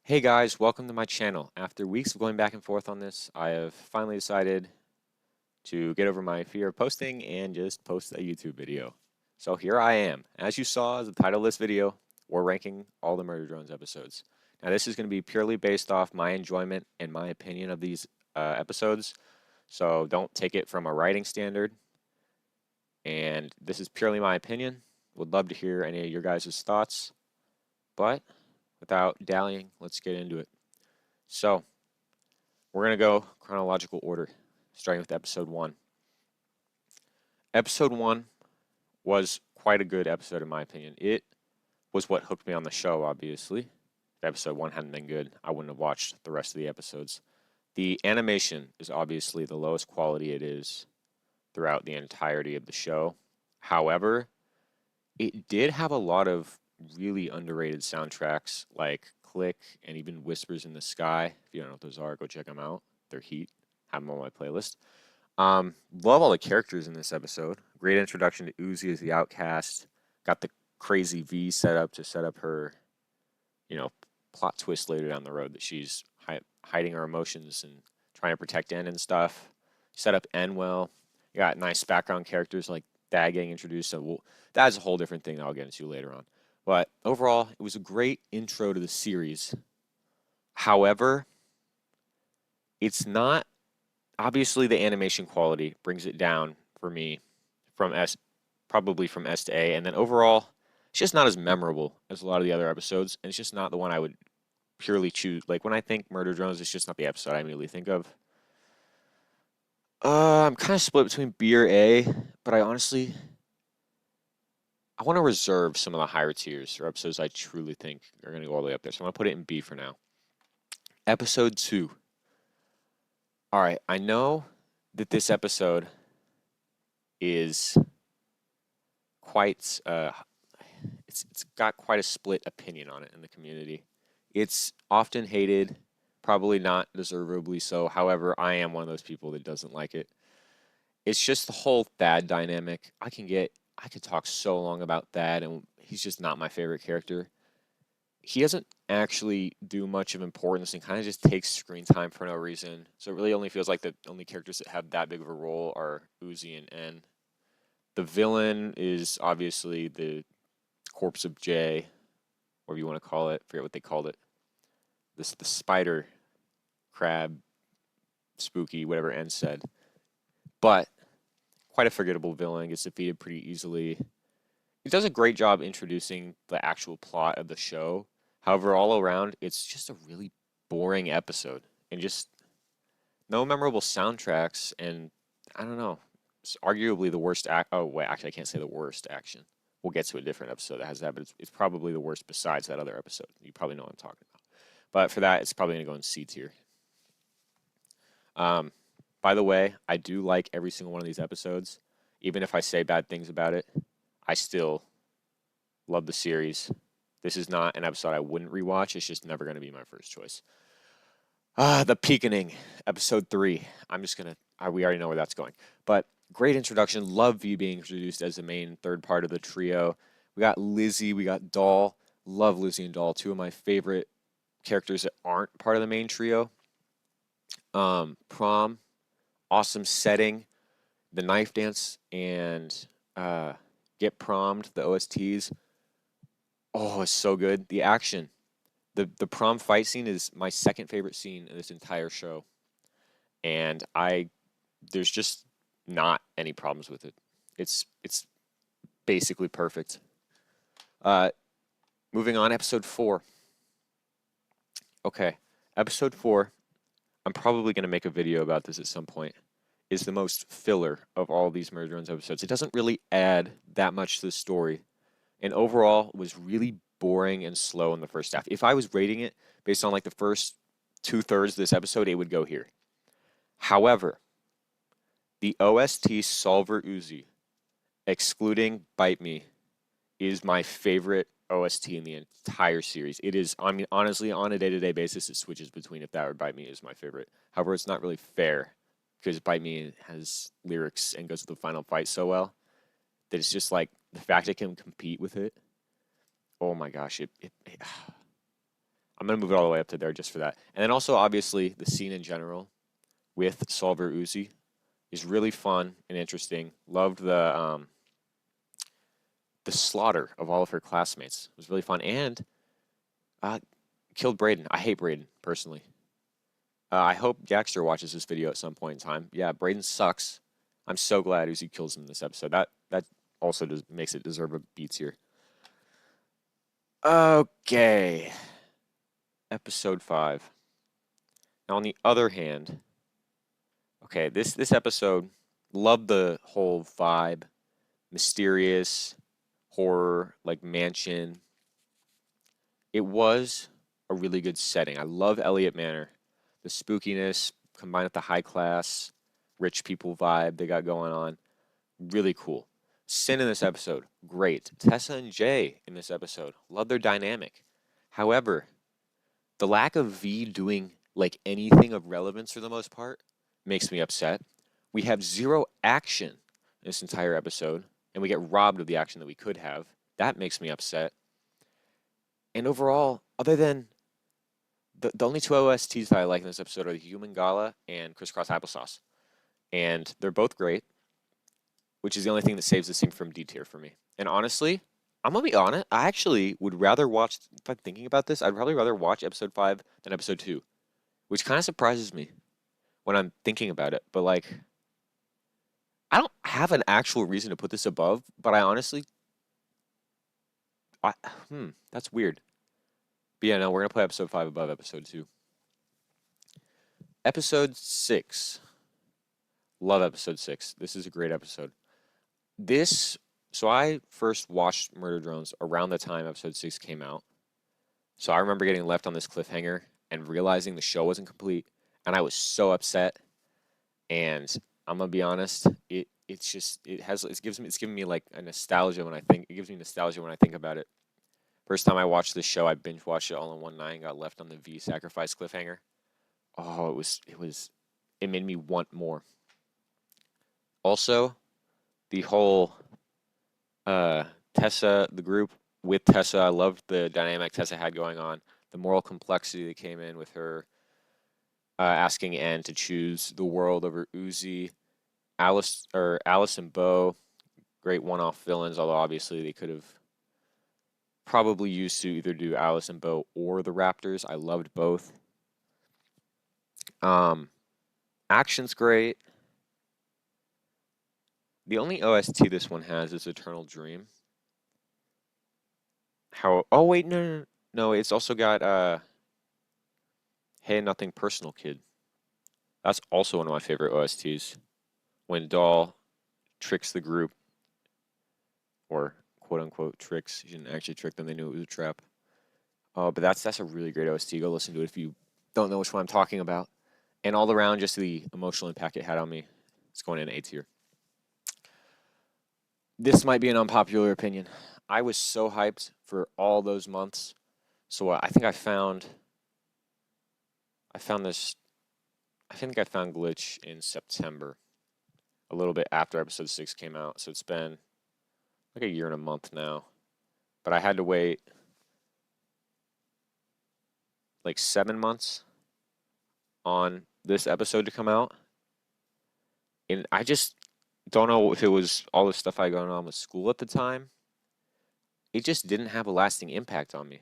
Hey guys, welcome to my channel. After weeks of going back and forth on this, I have finally decided to get over my fear of posting and just post a YouTube video. So here I am. As you saw as the title of this video, we're ranking all the Murder Drones episodes. Now this is going to be purely based off my enjoyment and my opinion of these episodes. So don't take it from a writing standard. And this is purely my opinion. Would love to hear any of your guys' thoughts. But without dallying, let's get into it. So, we're going to go chronological order, starting with episode 1. Episode 1 was quite a good episode, in my opinion. It was what hooked me on the show, obviously. If episode 1 hadn't been good, I wouldn't have watched the rest of the episodes. The animation is obviously the lowest quality it is throughout the entirety of the show. However, it did have a lot of really underrated soundtracks like Click and even Whispers in the Sky. If you don't know what those are, go check them out. They're heat. Have them on my playlist. Love all the characters in this episode. Great introduction to Uzi as the outcast. Got the crazy V set up to set up her, you know, plot twist later down the road that she's hiding her emotions and trying to protect N and stuff. Set up N well. You got nice background characters like that getting introduced. So that's a whole different thing that I'll get into later on. But overall, it was a great intro to the series. However, it's not obviously the animation quality brings it down for me from probably from S to A, and then overall, it's just not as memorable as a lot of the other episodes, and it's just not the one I would purely choose. Like when I think Murder Drones, it's just not the episode I immediately think of. I'm kind of split between B or A, but I honestly I want to reserve some of the higher tiers for episodes I truly think are going to go all the way up there. So I'm going to put it in B for now. Episode 2. All right, I know that this episode is quite it's got quite a split opinion on it in the community. It's often hated, probably not deservedly so. However, I am one of those people that doesn't like it. It's just the whole Thad dynamic. I could talk so long about Thad, and he's just not my favorite character. He doesn't actually do much of importance and kind of just takes screen time for no reason. So it really only feels like the only characters that have that big of a role are Uzi and N. The villain is obviously the corpse of Jay, whatever you want to call it. I forget what they called it. The spider crab spooky, whatever N said. But quite a forgettable villain, gets defeated pretty easily. It does a great job introducing the actual plot of the show. However, all around, it's just a really boring episode and just no memorable soundtracks. And I don't know, it's arguably the worst act. Oh, wait, actually, I can't say the worst action. We'll get to a different episode that has that, but it's probably the worst besides that other episode. You probably know what I'm talking about. But for that, it's probably going to go in C tier. Um, by the way, I do like every single one of these episodes. Even if I say bad things about it, I still love the series. This is not an episode I wouldn't rewatch. It's just never going to be my first choice. The Peakening, episode 3. I'm just going to, we already know where that's going. But great introduction. Love V being introduced as the main third part of the trio. We got Lizzie, we got Doll. Love Lizzie and Doll, two of my favorite characters that aren't part of the main trio. Prom, awesome setting. The knife dance and Get Prommed, the OSTs. Oh, it's so good. The action. The prom fight scene is my second favorite scene in this entire show. And there's just not any problems with it. It's basically perfect. Uh Moving on, episode 4. Okay. Episode 4, I'm probably gonna make a video about this at some point, is the most filler of all these Murder Drones episodes. It doesn't really add that much to the story, and overall was really boring and slow in the first half. If I was rating it based on like the first 2/3 of this episode, it would go here. However, the OST Solver Uzi, excluding Bite Me, is my favorite OST in the entire series. It is, I mean, honestly, on a day-to-day basis, it switches between If That or Bite Me is my favorite. However, it's not really fair because Bite Me has lyrics and goes to the final fight so well that it's just like the fact it can compete with it. Oh my gosh, I'm gonna move it all the way up to there just for that. And then also obviously the scene in general with Solver Uzi is really fun and interesting. Loved the slaughter of all of her classmates. It was really fun and uh, killed Braden. I hate Braden personally. I hope Jackster watches this video at some point in time. Yeah, Braden sucks. I'm so glad Uzi kills him in this episode. That also makes it deserve a B tier. Okay, episode 5. Now on the other hand, okay, this episode, loved the whole vibe, mysterious horror like mansion. It was a really good setting. I love Elliott Manor, the spookiness combined with the high class rich people vibe they got going on. Really cool. Sin in this episode, great. Tessa and Jay in this episode, love their dynamic. However, the lack of V doing like anything of relevance for the most part makes me upset. We have zero action in this entire episode, and we get robbed of the action that we could have. That makes me upset. And overall, other than the only two OSTs that I like in this episode are the Human Gala and Crisscross Applesauce. And they're both great, which is the only thing that saves this thing from D tier for me. And honestly, I'm gonna be honest, I actually would rather watch, if I'm thinking about this, I'd probably rather watch episode 5 than episode 2, which kind of surprises me when I'm thinking about it. But like, I don't have an actual reason to put this above, but I honestly, I, that's weird. But yeah, no, we're gonna play episode 5 above episode 2. Episode 6. Love episode 6. This is a great episode. So I first watched Murder Drones around the time episode 6 came out. So I remember getting left on this cliffhanger and realizing the show wasn't complete, and I was so upset. And I'm gonna be honest, it's giving me like a nostalgia when I think it gives me nostalgia when I think about it. First time I watched this show, I binge watched it all in one night and got left on the V sacrifice cliffhanger. Oh, it made me want more. Also, the whole Tessa, the group with Tessa, I loved the dynamic Tessa had going on, the moral complexity that came in with her asking Anne to choose the world over Uzi. Alice and Bo, great one-off villains, although obviously they could have probably used to either do Alice and Bo or the Raptors. I loved both. Um, action's great. The only OST this one has is Eternal Dream. Oh wait, no, it's also got Hey Nothing Personal Kid. That's also one of my favorite OSTs. When Doll tricks the group, or quote unquote tricks. She didn't actually trick them, they knew it was a trap. But that's a really great OST. Go listen to it if you don't know which one I'm talking about. And all around, just the emotional impact it had on me. It's going in A tier. This might be an unpopular opinion. I was so hyped for all those months. So I think I found this. I think I found Glitch in September, a little bit after episode 6 came out. So it's been like a year and a month now. But I had to wait like 7 months on this episode to come out. And I just don't know if it was all the stuff I got on with school at the time. It just didn't have a lasting impact on me.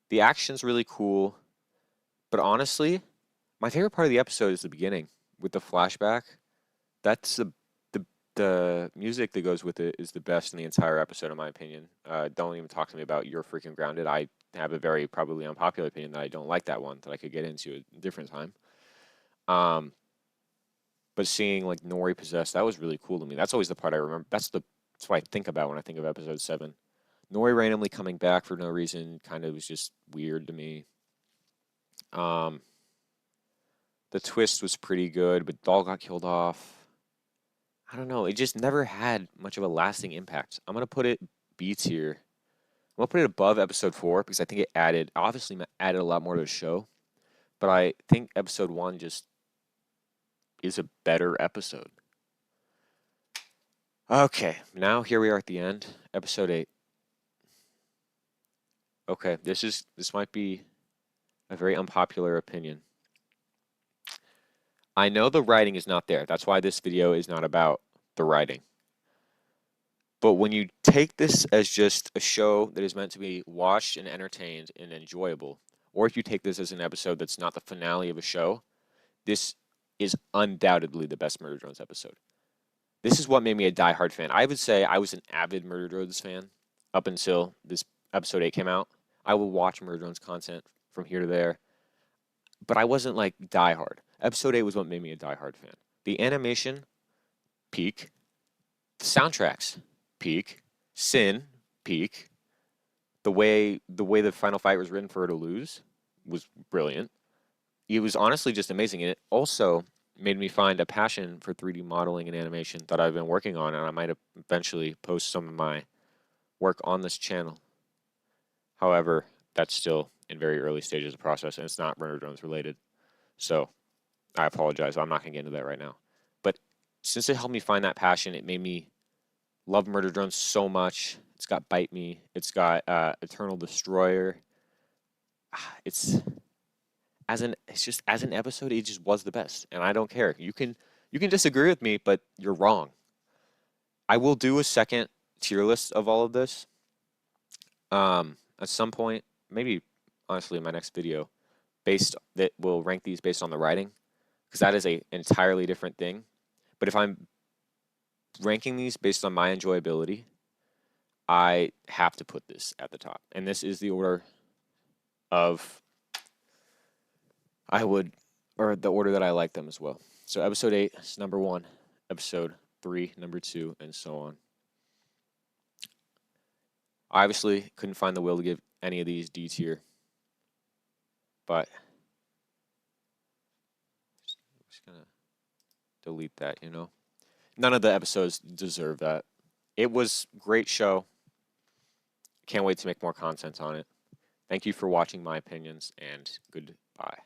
The action's really cool, but honestly, my favorite part of the episode is the beginning with the flashback. That's the the music that goes with it is the best in the entire episode, in my opinion. Don't even talk to me about You're Freaking Grounded. I have a very probably unpopular opinion that I don't like that one that I could get into at a different time. Um, but seeing like Nori possessed, that was really cool to me. That's always the part I remember. That's what I think about when I think of episode 7. Nori randomly coming back for no reason kind of was just weird to me. Um, the twist was pretty good, but Doll got killed off. I don't know. It just never had much of a lasting impact. I'm gonna put it B tier. I'm gonna put it above episode 4 because I think it obviously added a lot more to the show. But I think episode 1 just is a better episode. Okay, now here we are at the end, episode 8. Okay, this might be a very unpopular opinion. I know the writing is not there. That's why this video is not about the writing. But when you take this as just a show that is meant to be watched and entertained and enjoyable, or if you take this as an episode that's not the finale of a show, this is undoubtedly the best Murder Drones episode. This is what made me a diehard fan. I would say I was an avid Murder Drones fan up until this episode 8 came out. I would watch Murder Drones content from here to there, but I wasn't like diehard. Episode 8 was what made me a diehard fan. The animation, peak. The soundtracks, peak. Sin, peak. The way the final fight was written for her to lose was brilliant. It was honestly just amazing, and it also made me find a passion for 3D modeling and animation that I've been working on, and I might eventually post some of my work on this channel. However, that's still in very early stages of process, and it's not Murder Drones related. So I apologize. I'm not going to get into that right now. But since it helped me find that passion, it made me love Murder Drones so much. It's got Bite Me. It's got Eternal Destroyer. It's just as an episode, it just was the best, and I don't care. You can disagree with me, but you're wrong. I will do a second tier list of all of this at some point, maybe honestly in my next video, based that will rank these based on the writing, because that is a entirely different thing. But if I'm ranking these based on my enjoyability, I have to put this at the top, and this is the order of the order that I like them as well. So episode 8 is number 1, episode 3 number 2, and so on. I obviously couldn't find the will to give any of these D tier, but I'm just gonna delete that, None of the episodes deserve that. It was a great show. Can't wait to make more content on it. Thank you for watching my opinions, and goodbye.